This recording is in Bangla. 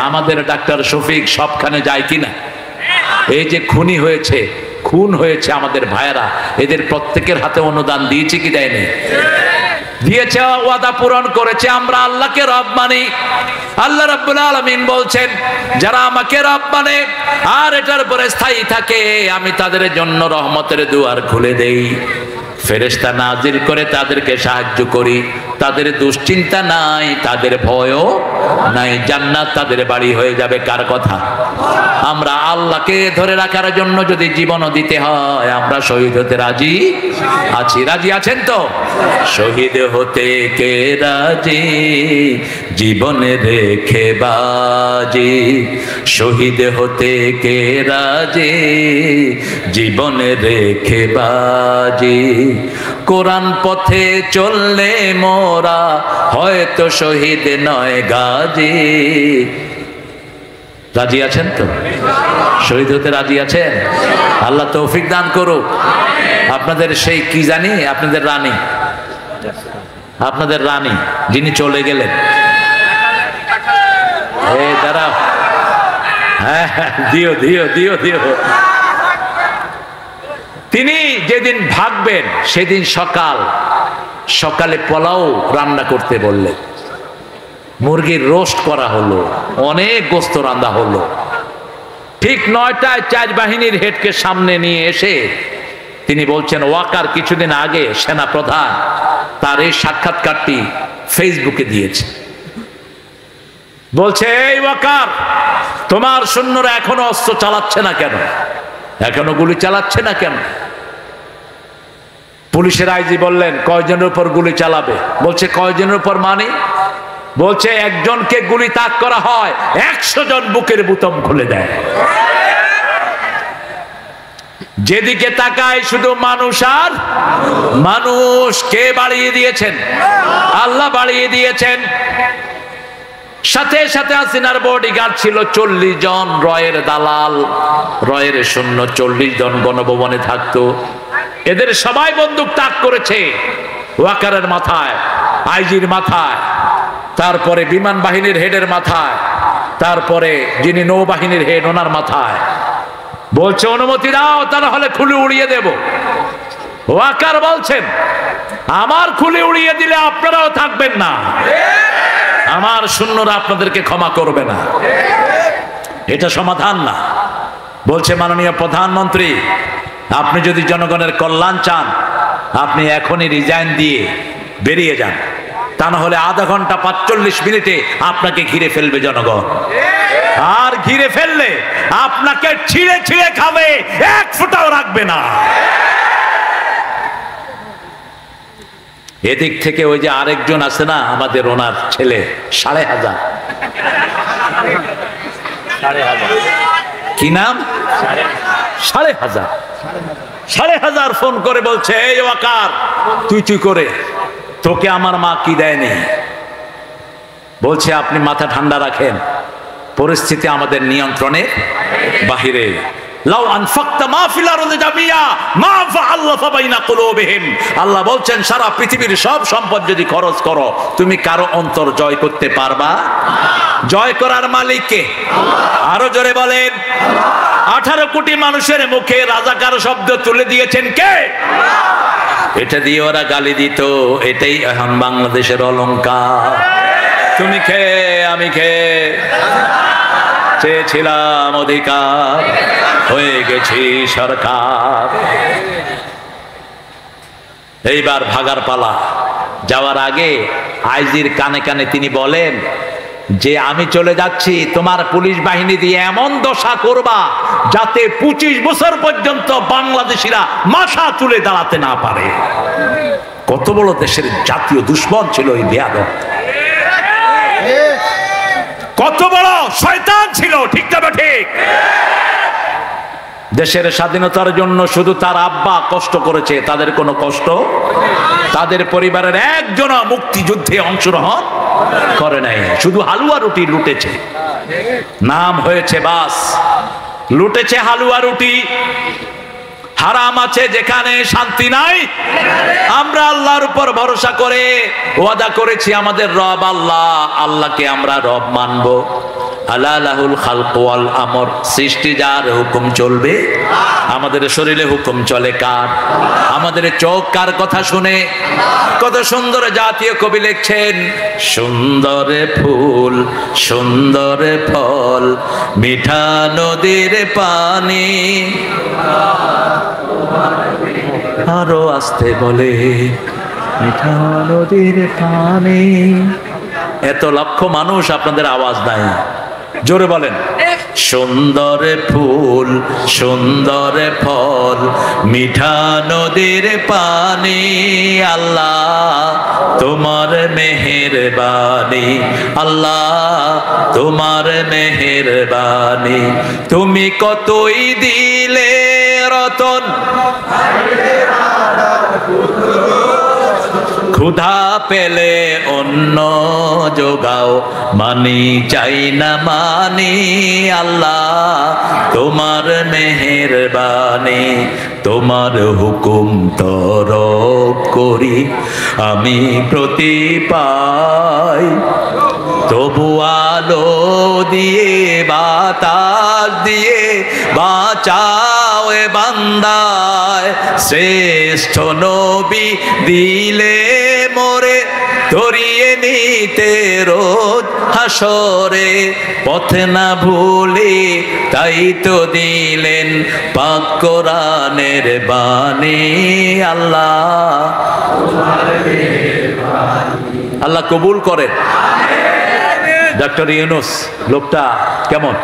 আমাদের ডাক্তার শফিক সবখানে যায় কিনা? এই যে খুন হয়েছে আমাদের ভাইয়েরা, এদের প্রত্যেকের হাতে অনুদান দিয়েছে কি দেয়নি? দিয়েছে, ওয়াদা পূরণ করেছে। আমরা আল্লাহকে রব মানি। আল্লাহ রাব্বুল আলামিন বলছেন, যারা আমাকে রব মানে আর এটার উপরে স্থায়ী থাকে, আমি তাদের জন্য রহমতের দুয়ার খুলে দেই, ফেরেশতা নাজিল করে তাদেরকে সাহায্য করি। তাদের দুশ্চিন্তা নাই, তাদের ভয়ও নাই, জান্নাত তাদের বাড়ি হয়ে যাবে। কার কথা? আমরা আল্লাহকে ধরে রাখার জন্য যদি জীবনও দিতে হয়, আমরা শহীদ হতে রাজি আছি। রাজি আছেন তো? শহীদ হতে কে রাজি, জীবনে রেখে বাজি। শহীদ হতে কে রাজি, জীবনে রেখে বাজি। কোরআন পথে চললে মোরা হয়তো শহীদ নয় গাজী। রাজি আছেন তো? শহীদ হতে রাজি আছেন? আল্লাহ তৌফিক দান করুক। আপনাদের সেই কি জানি, আপনাদের রানী যিনি চলে গেলেন, এই দাঁড়াও, হ্যাঁ দিও দিও দিও দিও। তিনি যেদিন ভাগবেন সেদিন সকালে পোলাও রান্না করতে বললেন। মুরগির রোস্ট করা হলো, অনেক গোস্ত রান্না হলো। ঠিক 9টায় 4 বাহিনীর হেডকে সামনে নিয়ে এসে তিনি বলছেন, ওয়াকার কিছুদিন আগে সেনা প্রধান তার এই সাক্ষাৎকারটি ফেসবুকে দিয়েছে। বলছে, এই ওয়াকার, তোমার সৈন্যরা এখনো অস্ত্র চালাচ্ছে না কেন? এখনো গুলি চালাচ্ছে না কেন? পুলিশের আইজি বললেন, কয়জনের উপর গুলি চালাবে? বলছে, কয়জনের উপর মানে? বলছে, একজনকে গুলি তাক করা হয়, 100 জন বুকের বুতাম খুলে দেয়। যেদিকে তাকায় শুধু মানুষ আর মানুষ। কে বাড়িয়ে দিয়েছেন? আল্লাহ বাড়িয়ে দিয়েছেন। সাথে সাথে হাসিনার বডিগার্ড ছিল 40 জন, রয়ের দালাল, রয়ের সৈন্য 40 জন গণভবনে থাকতো। এদের সবাই বন্দুক তাক করেছে ওয়াকারের মাথায়, আইজির মাথায়, তারপরে বিমান বাহিনীর হেডের মাথায়, তারপরে যিনি নৌবাহিনীর হেড ওনার মাথায়। বলছে, অনুমতি দাও, তা না হলে খুলে উড়িয়ে দেব। ওয়াকার বলছেন, আমার খুলে উড়িয়ে দিলে আপনারাও থাকবেন না, আমার সৈন্যরা আপনাদেরকে ক্ষমা করবে না। এটা সমাধান না। বলছে, মাননীয় প্রধানমন্ত্রী, আপনি যদি জনগণের কল্যাণ চান, আপনি এখনই রিজাইন দিয়ে বেরিয়ে যান, তা না হলে আধা ঘন্টা 45 মিনিটে আপনাকে ঘিরে ফেলবে জনগণ। আর ঘিরে ফেললে আপনাকে ছিঁড়ে ছিঁড়ে খাবে, এক ফোঁটাও রাখবে না। এদিক থেকে ওই যে আরেকজন আছে না, আমাদের ওনার ছেলে, 5,500, কি নাম? 5,500 ফোন করে বলছে, এই ওয়াকার, তুই করে তোকে আমার মা কি দেয়নি? বলছে, আপনি মাথা ঠান্ডা রাখেন, পরিস্থিতি আমাদের নিয়ন্ত্রণের বাহিরে। আল্লাহ বলছেন, সারা পৃথিবীর সব সম্পদ যদি খরচ করো, তুমি কারো অন্তর জয় করতে পারবা? জয় করার মালিক কে? আরো জোরে বলেন। 18 কোটি মানুষের মুখে রাজাকার শব্দ তুলে দিয়েছেন কে? এটা দিয়ে ওরা গালি দিত, এটাই এখন বাংলাদেশের অলংকার। তুমি খেয়ে আমি খেয়ে চেয়েছিলাম অধিকার, হয়ে গেছি সরকার। এইবার ভাগার পালা। যাওয়ার আগে আইজির কানে কানে তিনি বলেন যে, আমি চলে যাচ্ছি, তোমার পুলিশ বাহিনী দিয়ে এমন দশা করবা যাতে 25 বছর পর্যন্ত বাংলাদেশিরা মাথা তুলে দাঁড়াতে না পারে। কত বড় দেশের জাতীয় দুশ্মন ছিল এই বেয়াদব, কত বড় শয়তান ছিল, ঠিক না ঠিক? দেশের স্বাধীনতার জন্য শুধু তার আব্বা কষ্ট করেছে, তাদের কোনো কষ্ট, তাদের পরিবারের একজনও মুক্তিযুদ্ধে অংশগ্রহণ করে নাই। শুধু হালুয়া রুটি লুটেছে, নাম হয়েছে বাস, লুটেছে হালুয়া রুটি। হারাম আছে যেখানে, শান্তি নাই। আমরা আল্লাহর উপর ভরসা করে ওয়াদা করেছি, আমাদের রব আল্লাহ, আল্লাহকে আমরা রব মানবো। আলা লাহুল খালক ওয়াল আমর, সৃষ্টি যার, হুকুম চলবে। আমাদের শরীরে হুকুম চলে কার? আমাদের চোখ কার কথা শুনে? কত সুন্দর জাতীয় কবি লিখছেন, সুন্দর ফুল সুন্দর ফল মিঠা নদীর পানি। আরো আসতে বলে, মিঠা নদীর পানি। এত লক্ষ মানুষ, আপনাদের আওয়াজ নাই, জোরে বলেন। সুন্দর ফুল সুন্দর ফল মিঠা নদীর পানি, আল্লাহ তোমার মেহেরবানি, আল্লাহ তোমার মেহেরবানি। তুমি কতই দিলে রতন, ক্ষুধা পেলে অন্ন যোগাও, মানি চাই না মানি, আল্লাহ তোমার মেহেরবানি। তোমার হুকুম তরক করি আমি প্রতি পাই, তবু আলো দিয়ে বাতাস দিয়ে বাঁচাও এ বান্দায়। শ্রেষ্ঠ নবী দিলে মোরে ধরিয়ে নিতে রোজ হাসরে, পথ না ভুলি তাই তো দিলেন পাক কোরআনের বাণী। আল্লাহ আল্লাহ কবুল করেন। ডক্টর ইউনূস লোকটা কেমন?